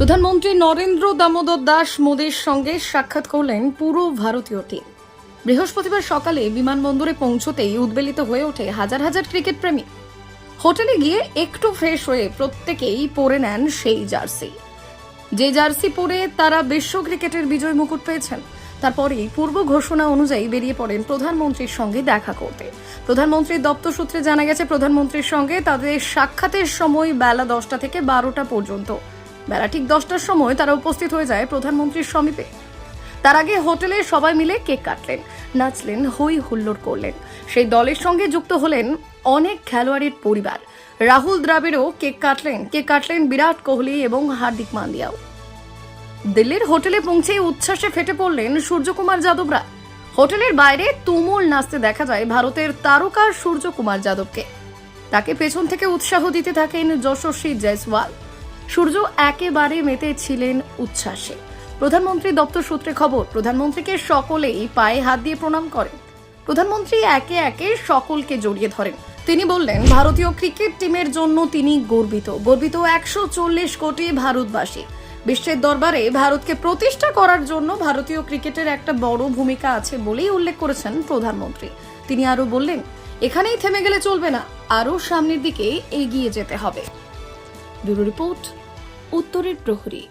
প্রধানমন্ত্রী নরেন্দ্র দামোদর দাস মোদীর সঙ্গে সাক্ষাৎ করলেন পুরো ভারতীয় টিম। বৃহস্পতিবার সকালে বিমানবন্দরে পৌঁছতেই উদ্বেলিত হয়ে ওঠে হাজার হাজার ক্রিকেট প্রেমী। হোটেলে গিয়ে একটু ফ্রেশ হয়ে প্রত্যেকেই পরে নেন সেই জার্সি, যে জার্সি পরে তারা বিশ্ব ক্রিকেটের বিজয় মুকুট পেয়েছেন। তারপরেই পূর্ব ঘোষণা অনুযায়ী বেরিয়ে পড়েন প্রধানমন্ত্রীর সঙ্গে দেখা করতে। প্রধানমন্ত্রীর দপ্তর সূত্রে জানা গেছে, প্রধানমন্ত্রীর সঙ্গে তাদের সাক্ষাতের সময় বেলা 10টা থেকে 12টা পর্যন্ত। বেলা ঠিক 10টার সময় তারা উপস্থিত হয়ে যায় প্রধানমন্ত্রীর সমীপে। তার আগে হোটেলে সবাই মিলে কেক কাটলেন, নাচলেন, হই হুল্লোড় করলেন। সেই দলের সঙ্গে যুক্ত হলেন অনেক খেলোয়াড়ের পরিবার। রাহুল দ্রাবিড়ও কেক কাটলেন বিরাট কোহলি এবং হার্দিক পান্ডিয়াও। দিল্লির হোটেলে পৌঁছেই উচ্ছ্বাসে ফেটে পড়লেন সূর্যকুমার যাদবরা। হোটেলের বাইরে তুমুল নাচতে দেখা যায় ভারতের তারকা সূর্যকুমার যাদবকে। তাকে পেছন থেকে উৎসাহ দিতে থাকেন যশস্বী জয়সওয়াল। সূর্য একেবারে মেতে ছিলেন উচ্ছ্বাসে। প্রধানমন্ত্রী দপ্তর সূত্রে খবর, প্রধানমন্ত্রীকে সকলেই পায়ে হাত দিয়ে প্রণাম করেন। প্রধানমন্ত্রী একে একে সকলকে জড়িয়ে ধরেন। তিনি বললেন, ভারতীয় ক্রিকেট টিমের জন্য তিনি গর্বিত 140 কোটি ভারতবাসী। বিশ্বের দরবারে ভারতকে প্রতিষ্ঠা করার জন্য ভারতীয় ক্রিকেটের একটা বড় ভূমিকা আছে বলেই উল্লেখ করেছেন প্রধানমন্ত্রী। তিনি আরো বললেন, এখানেই থেমে গেলে চলবে না, আরো সামনের দিকে এগিয়ে যেতে হবে। ব্যুরো রিপোর্ট, উত্তরের প্রহরী।